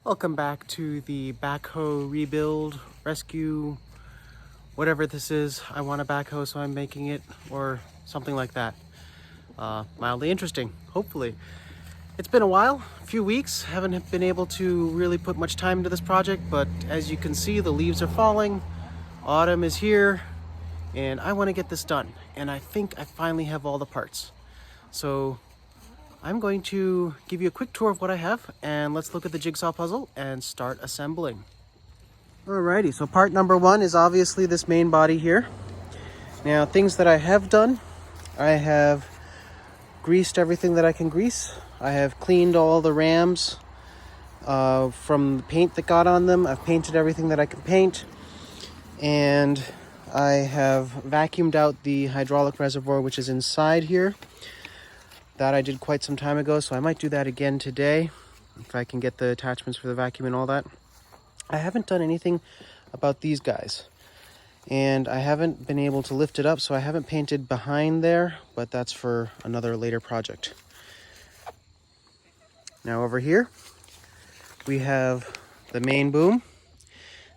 Welcome back to the backhoe rebuild, rescue, whatever this is. I want a backhoe, so I'm making it, or something like that. Mildly interesting, hopefully. It's been a while, a few weeks. Haven't been able to really put much time into this project, but as you can see, the leaves are falling. Autumn is here, and I want to get this done. And I think I finally have all the parts. So I'm going to give you a quick tour of what I have, and let's look at the jigsaw puzzle and start assembling. Alrighty, so part number one is obviously this main body here. Now, things that I have done, I have greased everything that I can grease. I have cleaned all the rams from the paint that got on them. I've painted everything that I can paint, and I have vacuumed out the hydraulic reservoir, which is inside here. That I did quite some time ago, so I might do that again today if I can get the attachments for the vacuum and all that. I haven't done anything about these guys, and I haven't been able to lift it up, so I haven't painted behind there, but that's for another later project. Now over here we have the main boom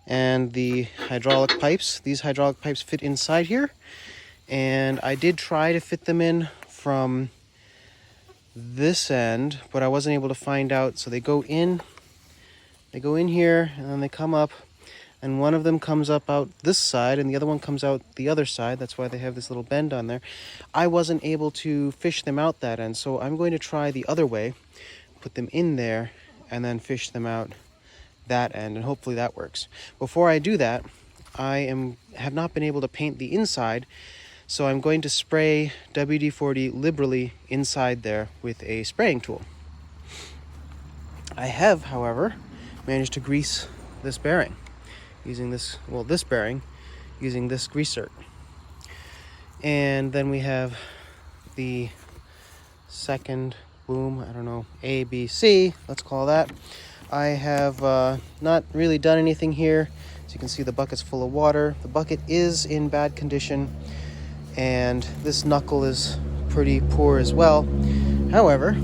and the hydraulic pipes. These hydraulic pipes fit inside here, and I did try to fit them in from this end, but I wasn't able to find out. So they go in here, and then they come up, and one of them comes up out this side and the other one comes out the other side. That's why they have this little bend on there. I wasn't able to fish them out that end, so I'm going to try the other way, put them in there and then fish them out that end, and hopefully that works. Before I do that, I have not been able to paint the inside, so I'm going to spray WD-40 liberally inside there with a spraying tool. I have, however, managed to grease this bearing using this bearing using this greaser. And then we have the second boom, I don't know, A, B, C, let's call that. I have not really done anything here. As you can see, the bucket's full of water. The bucket is in bad condition, and this knuckle is pretty poor as well. However,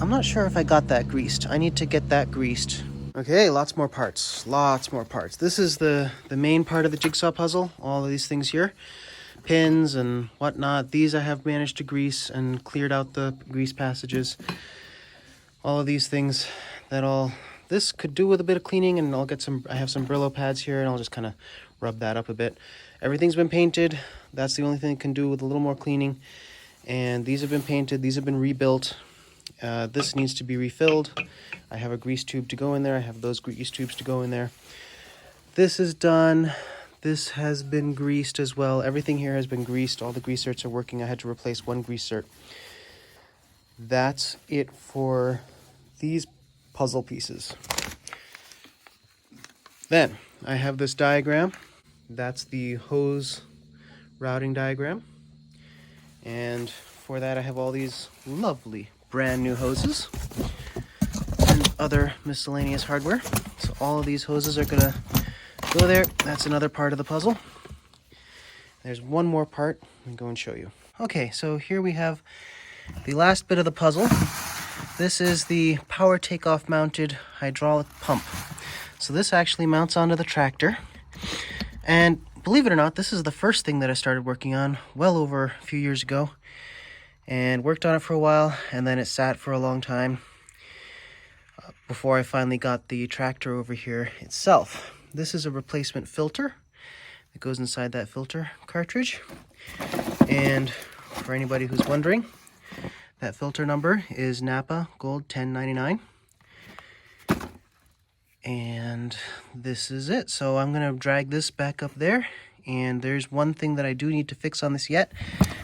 I'm not sure if I got that greased. I need to get that greased. Okay, lots more parts. This is the main part of the jigsaw puzzle. All of these things here, pins and whatnot. These I have managed to grease and cleared out the grease passages. All of these things this could do with a bit of cleaning, and I have some Brillo pads here, and I'll just kind of rub that up a bit. Everything's been painted. That's the only thing it can do with a little more cleaning. And these have been painted. These have been rebuilt. This needs to be refilled. I have a grease tube to go in there. I have those grease tubes to go in there. This is done. This has been greased as well. Everything here has been greased. All the grease certs are working. I had to replace one grease cert. That's it for these puzzle pieces. Then I have this diagram. That's the hose routing diagram. And for that I have all these lovely brand new hoses and other miscellaneous hardware. So all of these hoses are gonna go there. That's another part of the puzzle. There's one more part. I'm gonna go and show you. Okay, so here we have the last bit of the puzzle. This is the power takeoff mounted hydraulic pump. So this actually mounts onto the tractor. And believe it or not, this is the first thing that I started working on well over a few years ago. And worked on it for a while, and then it sat for a long time before I finally got the tractor over here itself. This is a replacement filter that goes inside that filter cartridge. And for anybody who's wondering, that filter number is Napa Gold 1099. And this is it. So I'm going to drag this back up there. And there's one thing that I do need to fix on this yet,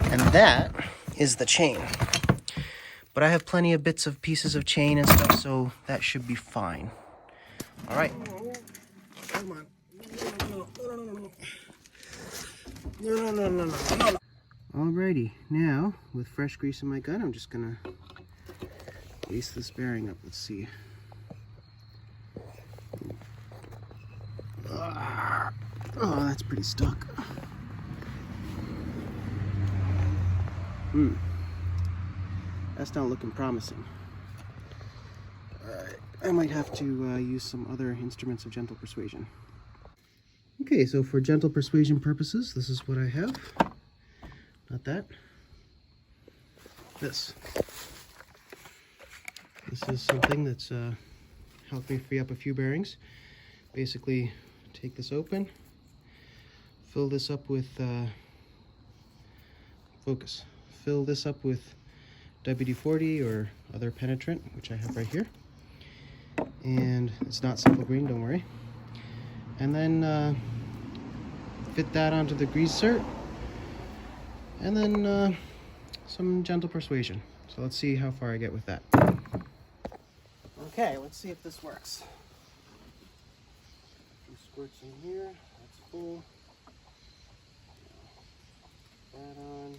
and that is the chain. But I have plenty of pieces of chain and stuff, so that should be fine. All right. Come on. No. Alrighty, now with fresh grease in my gun, I'm just gonna grease this bearing up. Let's see. Oh, that's pretty stuck. That's not looking promising. Alright, I might have to use some other instruments of gentle persuasion. Okay, so for gentle persuasion purposes, this is what I have. Not that. This. This is something that's helped me free up a few bearings. Basically, take this open, fill this up with focus. Fill this up with WD-40 or other penetrant, which I have right here. And it's not simple green, don't worry. And then fit that onto the greaser, and then some gentle persuasion. So let's see how far I get with that. Okay, let's see if this works. A few squirts in here, that's full. That on.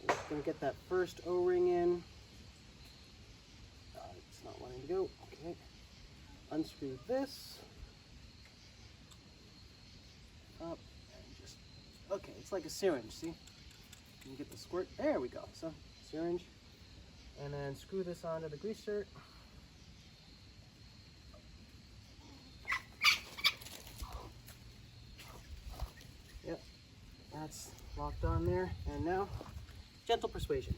I'm just going to get that first O-ring in. It's not wanting to go. Okay. Unscrew this. Up and just, okay, it's like a syringe, see? You can get the squirt, there we go. So, syringe. And then screw this onto the greaser. Yep, that's locked on there. And now, gentle persuasion.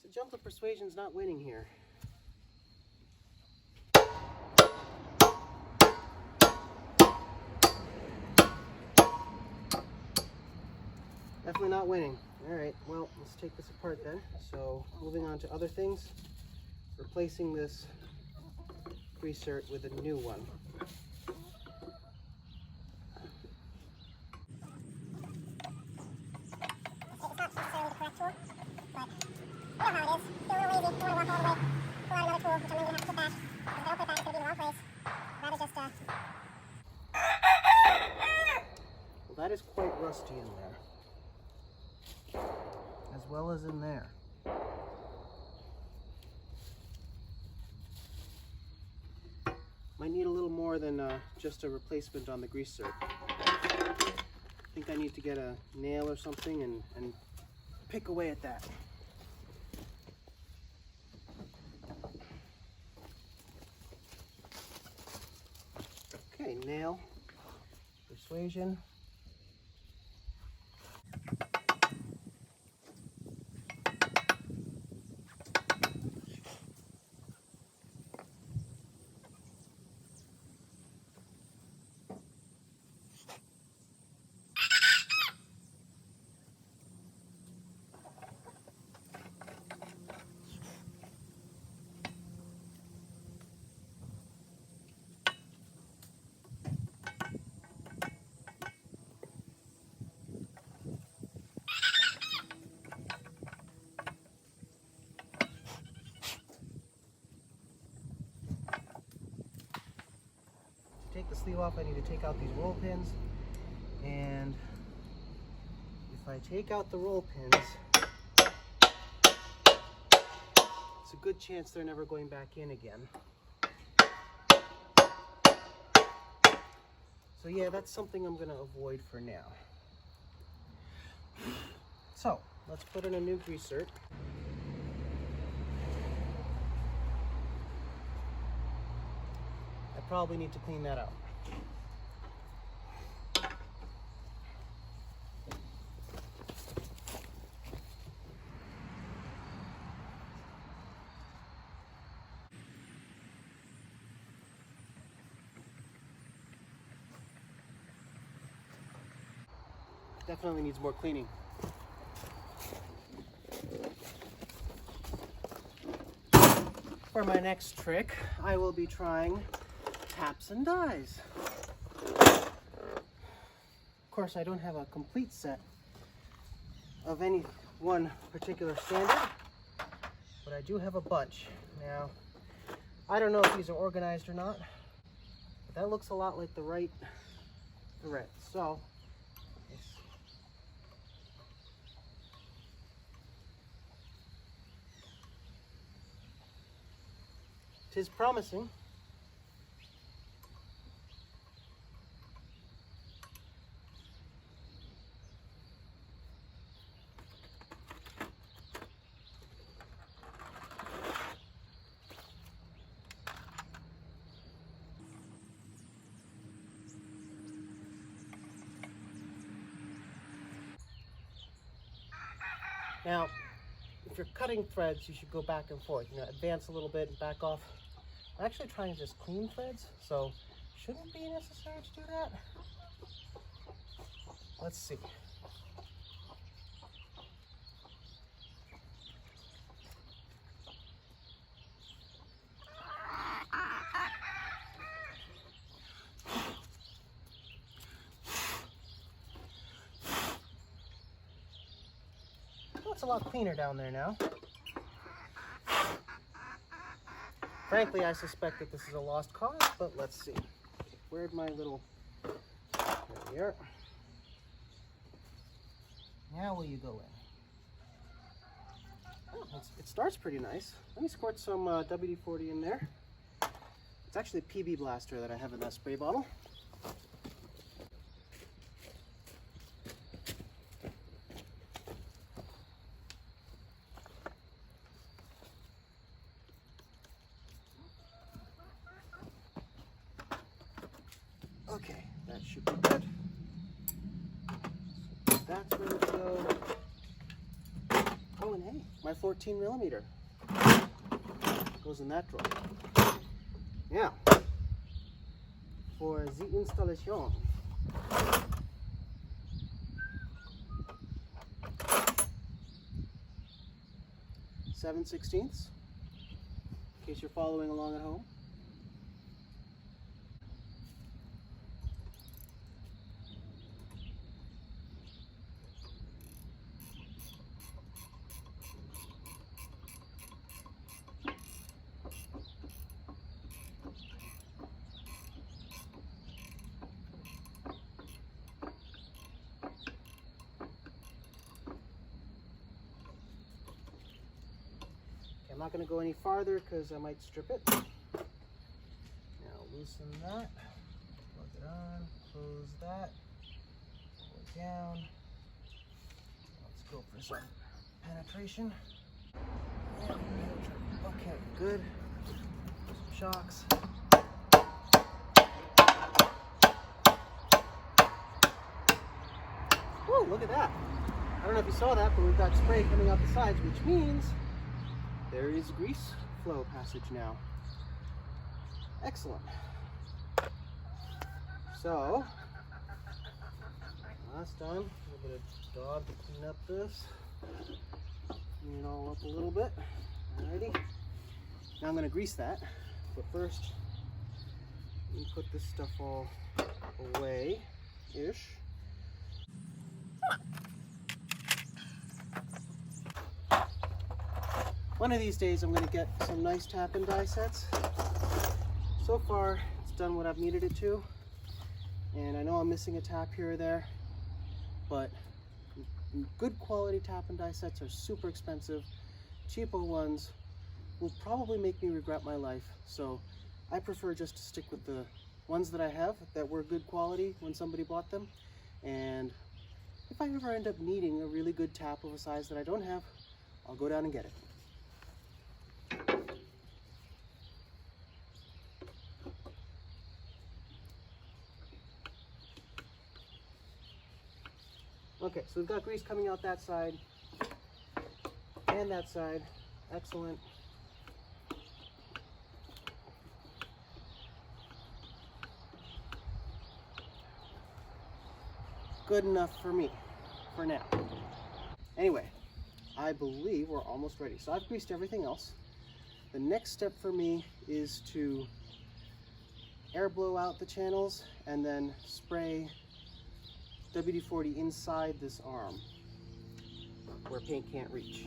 So gentle persuasion's not winning here. Definitely not winning. All right, well, let's take this apart then. So moving on to other things, replacing this greaser with a new one. Well, that is quite rusty in there, as well as in there. Might need a little more than just a replacement on the greaser. I think I need to get a nail or something and pick away at that. Okay, nail, persuasion. To take the sleeve off, I need to take out these roll pins, and if I take out the roll pins, it's a good chance they're never going back in again. So yeah, that's something I'm going to avoid for now. So let's put in a new greaser. I probably need to clean that out. Definitely needs more cleaning. For my next trick, I will be trying taps and dies. Of course, I don't have a complete set of any one particular standard, but I do have a bunch. Now, I don't know if these are organized or not, but that looks a lot like the right thread. So, 'Tis promising. Now, if you're cutting threads, you should go back and forth. You know, advance a little bit and back off. I'm actually trying to just clean threads, so shouldn't be necessary to do that. Let's see. Well, it's a lot cleaner down there now. Frankly, I suspect that this is a lost cause, but let's see. Where'd my little... There we are. Now will you go in? Oh, it starts pretty nice. Let me squirt some WD-40 in there. It's actually a PB blaster that I have in that spray bottle. Okay, that should be good. So that's ready to go. Oh, and hey, my 14 millimeter goes in that drawer. Yeah. For the installation. 7/16, in case you're following along at home. I'm not going to go any farther because I might strip it. Now loosen that, plug it on, close that, pull it down. Let's go for some penetration. Okay, good. Some shocks. Whoa, look at that. I don't know if you saw that, but we've got spray coming out the sides, which means there is grease flow passage now. Excellent. So, last done. A little bit of dog to clean up this. Clean it all up a little bit. Alrighty. Now I'm going to grease that. But first, let me put this stuff all away-ish. One of these days I'm going to get some nice tap and die sets. So far it's done what I've needed it to, and I know I'm missing a tap here or there, but good quality tap and die sets are super expensive. Cheapo ones will probably make me regret my life, so I prefer just to stick with the ones that I have that were good quality when somebody bought them, and if I ever end up needing a really good tap of a size that I don't have, I'll go down and get it. Okay, so we've got grease coming out that side and that side. Excellent. Good enough for me, for now. Anyway, I believe we're almost ready. So I've greased everything else. The next step for me is to air blow out the channels and then spray WD-40 inside this arm where paint can't reach.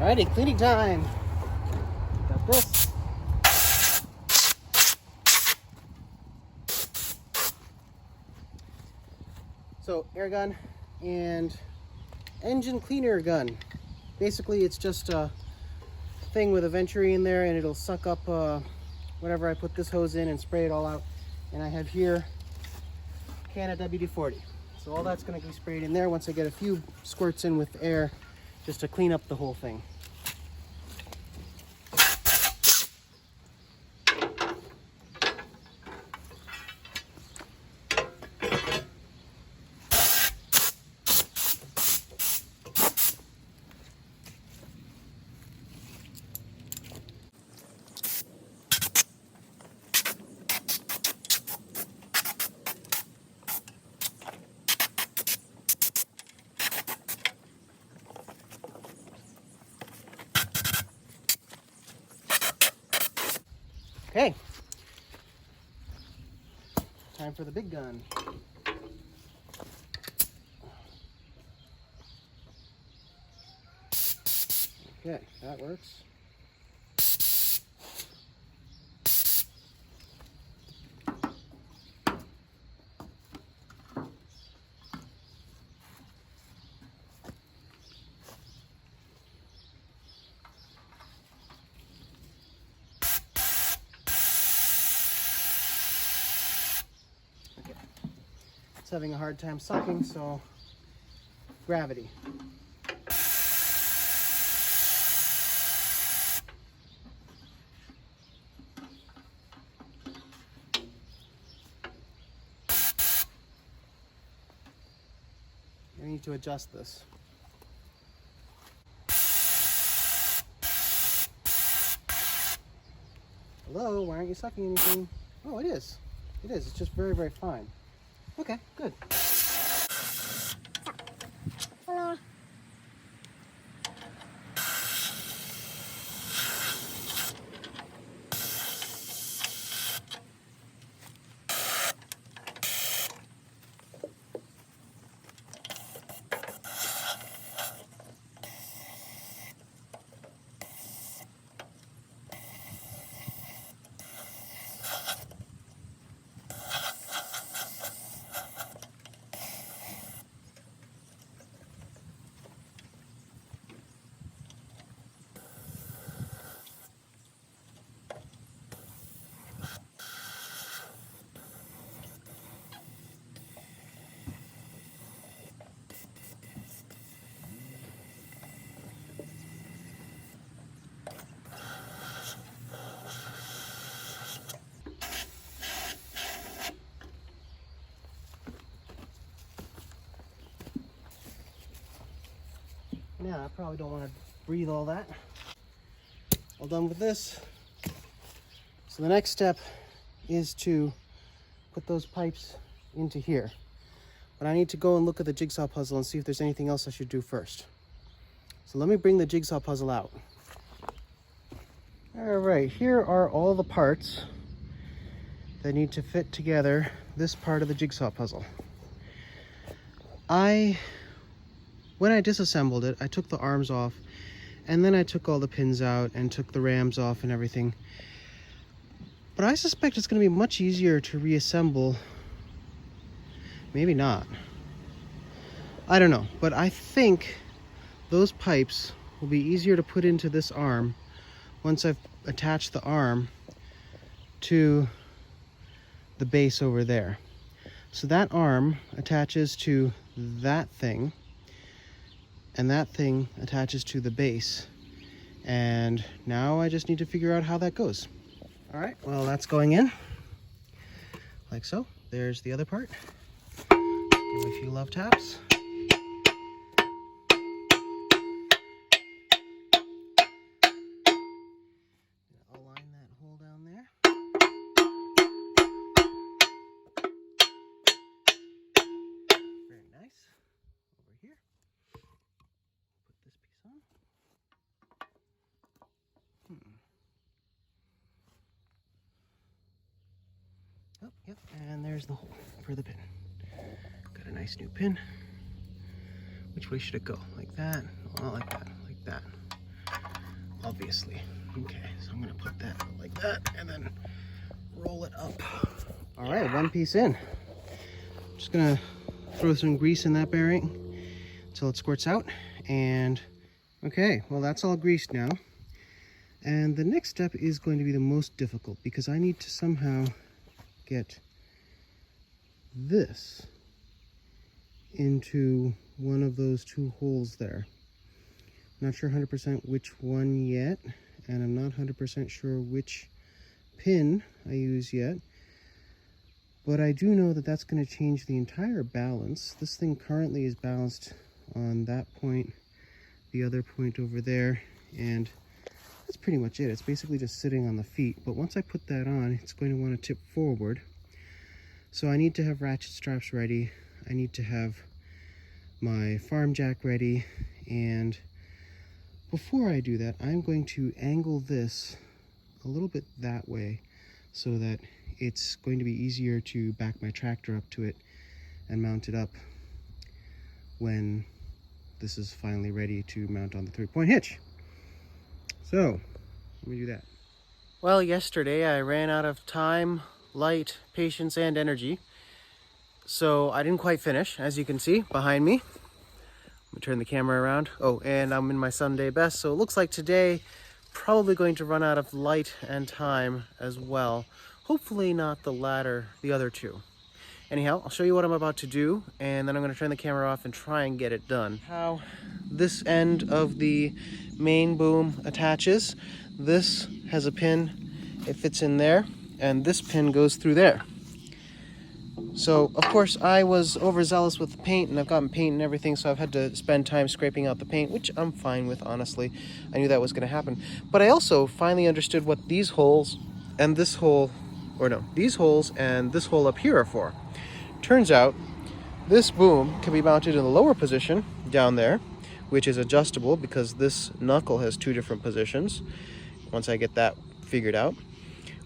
Alrighty, cleaning time. Got this. So, air gun and engine cleaner gun. Basically, it's just a thing with a venturi in there, and it'll suck up whatever I put this hose in and spray it all out. And I have here a can of WD-40. So all that's going to be sprayed in there once I get a few squirts in with air, just to clean up the whole thing. Okay, time for the big gun. Okay, that works. Having a hard time sucking, so gravity. I need to adjust this. Hello, why aren't you sucking anything? Oh, it is. It is. It's just very, very fine. Okay, good. Yeah, I probably don't want to breathe all that. All done with this. So the next step is to put those pipes into here. But I need to go and look at the jigsaw puzzle and see if there's anything else I should do first. So let me bring the jigsaw puzzle out. All right, here are all the parts that need to fit together this part of the jigsaw puzzle. When I disassembled it, I took the arms off, and then I took all the pins out and took the rams off and everything. But I suspect it's going to be much easier to reassemble. Maybe not. I don't know, but I think those pipes will be easier to put into this arm once I've attached the arm to the base over there. So that arm attaches to that thing, and that thing attaches to the base. And now I just need to figure out how that goes. All right, well, that's going in like so. There's the other part. Give it a few love taps. Align that hole down there. Very nice. Over here. Put this piece on. Oh, yep, and there's the hole for the pin. Got a nice new pin. Which way should it go? Like that? No, not like that, like that. obviously. Okay, so I'm gonna put that like that and then roll it up. All right, one piece in. Just gonna throw some grease in that bearing until it squirts out. And okay, well, that's all greased now. And the next step is going to be the most difficult because I need to somehow get this into one of those two holes there. Not sure 100% which one yet, and I'm not 100% sure which pin I use yet, but I do know that that's going to change the entire balance. This thing currently is balanced on that point, the other point over there, and that's pretty much it. It's basically just sitting on the feet, but once I put that on, it's going to want to tip forward. So I need to have ratchet straps ready. I need to have my farm jack ready, and before I do that, I'm going to angle this a little bit that way so that it's going to be easier to back my tractor up to it and mount it up when this is finally ready to mount on the 3-point hitch. So, let me do that. Well, yesterday I ran out of time, light, patience, and energy. So I didn't quite finish, as you can see behind me. Let me turn the camera around. Oh, and I'm in my Sunday best, so it looks like today probably going to run out of light and time as well. Hopefully not the latter, the other two. Anyhow, I'll show you what I'm about to do, and then I'm going to turn the camera off and try and get it done. How this end of the main boom attaches. This has a pin, it fits in there, and this pin goes through there. So, of course, I was overzealous with the paint, and I've gotten paint and everything, so I've had to spend time scraping out the paint, which I'm fine with, honestly. I knew that was going to happen. But I also finally understood what these holes and this hole, or no, these holes and this hole up here are for. Turns out, this boom can be mounted in the lower position, down there, which is adjustable because this knuckle has 2 different positions, once I get that figured out.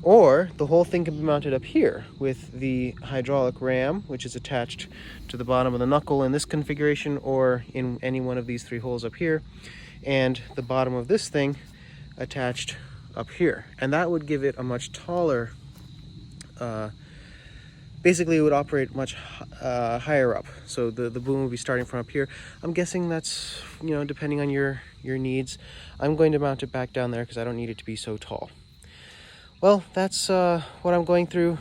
Or the whole thing can be mounted up here with the hydraulic ram, which is attached to the bottom of the knuckle in this configuration, or in any one of these 3 holes up here, and the bottom of this thing attached up here. And that would give it a much taller, basically it would operate much higher up. So the boom would be starting from up here. I'm guessing that's, you know, depending on your needs. I'm going to mount it back down there because I don't need it to be so tall. Well, that's what I'm going through,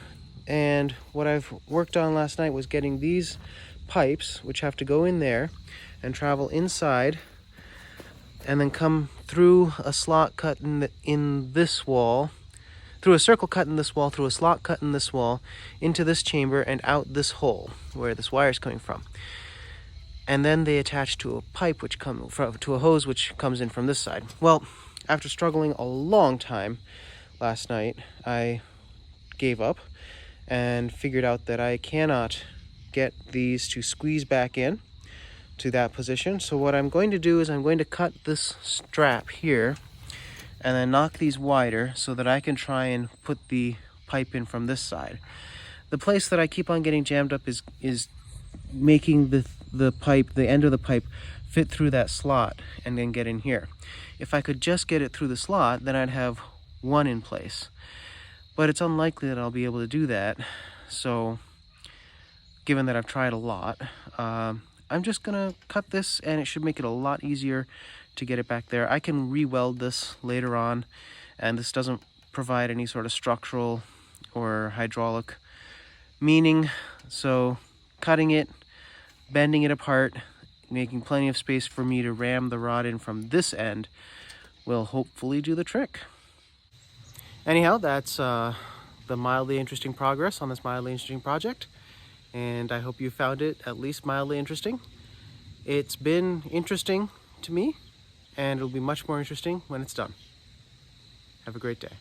and what I've worked on last night was getting these pipes, which have to go in there and travel inside and then come through a slot cut in this wall, through a circle cut in this wall, through a slot cut in this wall, into this chamber and out this hole where this wire is coming from. And then they attach to a pipe which to a hose which comes in from this side. Well, after struggling a long time last night, I gave up and figured out that I cannot get these to squeeze back in to that position. So what I'm going to do is I'm going to cut this strap here and then knock these wider so that I can try and put the pipe in from this side. The place that I keep on getting jammed up is making the pipe, the end of the pipe, fit through that slot and then get in here. If I could just get it through the slot, then I'd have one in place, but it's unlikely that I'll be able to do that. So given that I've tried a lot, I'm just gonna cut this, and it should make it a lot easier to get it back there. I can re-weld this later on, and this doesn't provide any sort of structural or hydraulic meaning, so cutting it, bending it apart, making plenty of space for me to ram the rod in from this end will hopefully do the trick. Anyhow, that's the mildly interesting progress on this mildly interesting project, and I hope you found it at least mildly interesting. It's been interesting to me, and it'll be much more interesting when it's done. Have a great day.